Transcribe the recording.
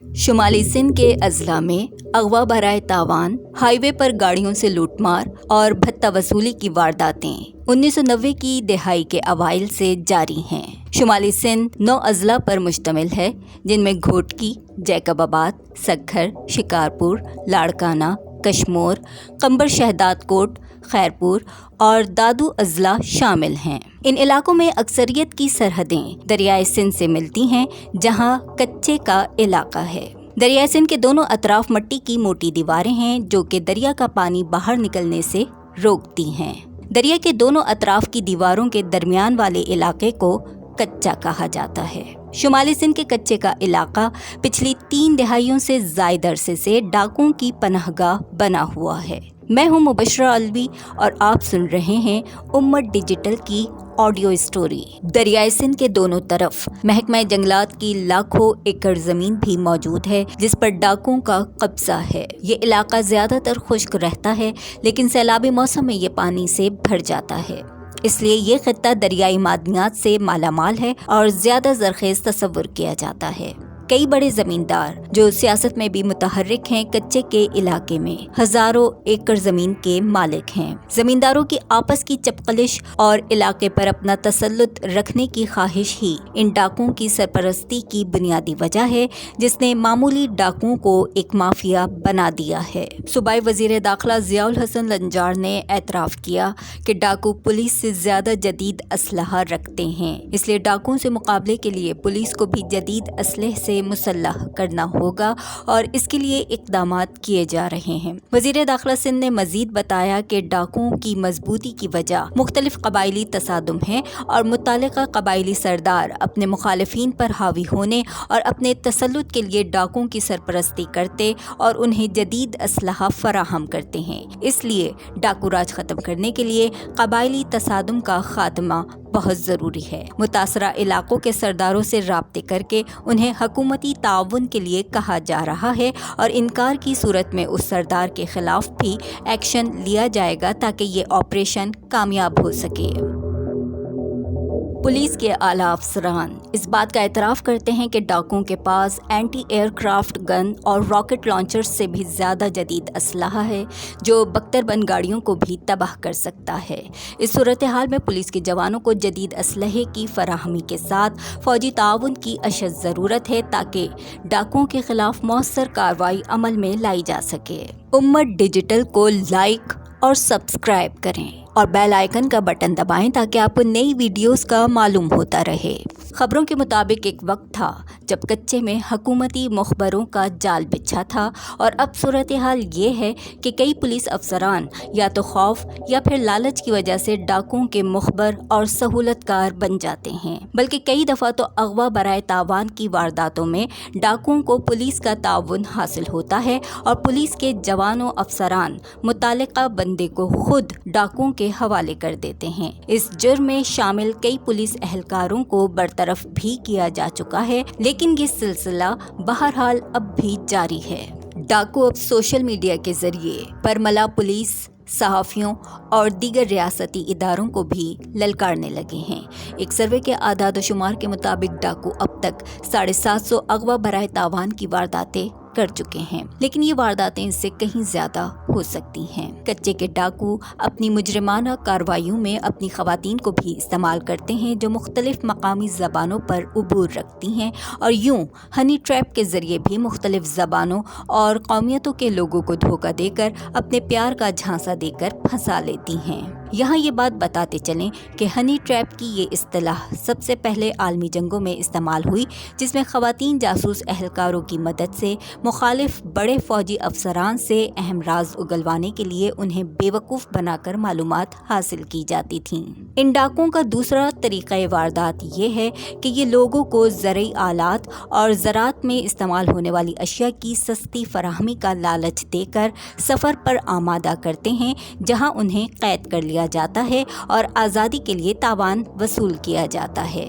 شمالی سندھ کے اضلاع میں اغوا برائے تاوان، ہائی وے پر گاڑیوں سے لوٹ مار اور بھتہ وصولی کی وارداتیں 1990 کی دہائی کے اوائل سے جاری ہیں۔ شمالی سندھ 9 اضلاع پر مشتمل ہے، جن میں گھوٹکی، جیکب آباد، سکھر، شکارپور، لاڑکانہ، کشمور، قمبر شہداد کوٹ، خیرپور اور دادو اضلاع شامل ہیں۔ ان علاقوں میں اکثریت کی سرحدیں دریائے سندھ سے ملتی ہیں، جہاں کچے کا علاقہ ہے۔ دریائے سندھ کے دونوں اطراف مٹی کی موٹی دیواریں ہیں، جو کہ دریا کا پانی باہر نکلنے سے روکتی ہیں۔ دریا کے دونوں اطراف کی دیواروں کے درمیان والے علاقے کو کچا کہا جاتا ہے۔ شمالی سندھ کے کچے کا علاقہ پچھلی 3 دہائیوں سے زائد عرصے سے ڈاکوؤں کی پناہ گاہ بنا ہوا ہے۔ میں ہوں مبشرہ علوی اور آپ سن رہے ہیں امت ڈیجیٹل کی آڈیو اسٹوری۔ دریائے سندھ کے دونوں طرف محکمہ جنگلات کی لاکھوں ایکڑ زمین بھی موجود ہے، جس پر ڈاکوؤں کا قبضہ ہے۔ یہ علاقہ زیادہ تر خشک رہتا ہے، لیکن سیلابی موسم میں یہ پانی سے بھر جاتا ہے۔ اس لیے یہ خطہ دریائی معدنیات سے مالا مال ہے اور زیادہ زرخیز تصور کیا جاتا ہے۔ کئی بڑے زمیندار جو سیاست میں بھی متحرک ہیں، کچے کے علاقے میں ہزاروں ایکڑ زمین کے مالک ہیں۔ زمینداروں کی آپس کی چپقلش اور علاقے پر اپنا تسلط رکھنے کی خواہش ہی ان ڈاکوؤں کی سرپرستی کی بنیادی وجہ ہے، جس نے معمولی ڈاکوؤں کو ایک مافیا بنا دیا ہے۔ صوبائی وزیر داخلہ ضیاء الحسن لنجار نے اعتراف کیا کہ ڈاکو پولیس سے زیادہ جدید اسلحہ رکھتے ہیں، اس لیے ڈاکوؤں سے مقابلے کے لیے پولیس کو بھی جدید اسلحے سے مسلح کرنا ہوگا اور اس کے لیے اقدامات کیے جا رہے ہیں۔ وزیر داخلہ سندھ نے مزید بتایا کہ ڈاکوؤں کی مضبوطی کی وجہ مختلف قبائلی تصادم ہیں اور متعلقہ قبائلی سردار اپنے مخالفین پر حاوی ہونے اور اپنے تسلط کے لیے ڈاکوؤں کی سرپرستی کرتے اور انہیں جدید اسلحہ فراہم کرتے ہیں۔ اس لیے ڈاکو راج ختم کرنے کے لیے قبائلی تصادم کا خاتمہ بہت ضروری ہے۔ متاثرہ علاقوں کے سرداروں سے رابطے کر کے انہیں حکومتی تعاون کے لیے کہا جا رہا ہے اور انکار کی صورت میں اس سردار کے خلاف بھی ایکشن لیا جائے گا تاکہ یہ آپریشن کامیاب ہو سکے۔ پولیس کے اعلیٰ افسران اس بات کا اعتراف کرتے ہیں کہ ڈاکوؤں کے پاس اینٹی ایئر کرافٹ گن اور راکٹ لانچر سے بھی زیادہ جدید اسلحہ ہے، جو بختر بند گاڑیوں کو بھی تباہ کر سکتا ہے۔ اس صورتحال میں پولیس کے جوانوں کو جدید اسلحے کی فراہمی کے ساتھ فوجی تعاون کی اشد ضرورت ہے تاکہ ڈاکوؤں کے خلاف مؤثر کارروائی عمل میں لائی جا سکے۔ امت ڈیجیٹل کو لائک اور سبسکرائب کریں اور بیل آئیکن کا بٹن دبائیں تاکہ آپ کو نئی ویڈیوز کا معلوم ہوتا رہے۔ خبروں کے مطابق ایک وقت تھا جب کچے میں حکومتی مخبروں کا جال بچھا تھا، اور اب صورتحال یہ ہے کہ کئی پولیس افسران یا تو خوف یا پھر لالچ کی وجہ سے ڈاکوؤں کے مخبر اور سہولت کار بن جاتے ہیں، بلکہ کئی دفعہ تو اغوا برائے تاوان کی وارداتوں میں ڈاکوؤں کو پولیس کا تعاون حاصل ہوتا ہے اور پولیس کے جوان و افسران متعلقہ بندے کو خود ڈاکوؤں کے حوالے کر دیتے ہیں۔ اس جرم میں شامل کئی پولیس اہلکاروں کو برطرف بھی کیا جا چکا ہے، لیکن یہ سلسلہ بہرحال اب بھی جاری ہے۔ ڈاکو اب سوشل میڈیا کے ذریعے برملا پولیس، صحافیوں اور دیگر ریاستی اداروں کو بھی للکارنے لگے ہیں۔ ایک سروے کے اعداد و شمار کے مطابق ڈاکو اب تک 750 اغوا برائے تاوان کی وارداتیں کر چکے ہیں، لیکن یہ وارداتیں اس سے کہیں زیادہ ہو سکتی ہیں۔ کچے کے ڈاکو اپنی مجرمانہ کارروائیوں میں اپنی خواتین کو بھی استعمال کرتے ہیں، جو مختلف مقامی زبانوں پر عبور رکھتی ہیں اور یوں ہنی ٹریپ کے ذریعے بھی مختلف زبانوں اور قومیتوں کے لوگوں کو دھوکہ دے کر اپنے پیار کا جھانسا دے کر پھنسا لیتی ہیں۔ یہاں یہ بات بتاتے چلیں کہ ہنی ٹریپ کی یہ اصطلاح سب سے پہلے عالمی جنگوں میں استعمال ہوئی، جس میں خواتین جاسوس اہلکاروں کی مدد سے مخالف بڑے فوجی افسران سے اہم راز اگلوانے کے لیے انہیں بیوقوف بنا کر معلومات حاصل کی جاتی تھیں۔ ان ڈاکوؤں کا دوسرا طریقہ واردات یہ ہے کہ یہ لوگوں کو زرعی آلات اور زراعت میں استعمال ہونے والی اشیاء کی سستی فراہمی کا لالچ دے کر سفر پر آمادہ کرتے ہیں، جہاں انہیں قید کر لیا جاتا ہے اور آزادی کے لیے تاوان وصول کیا جاتا ہے۔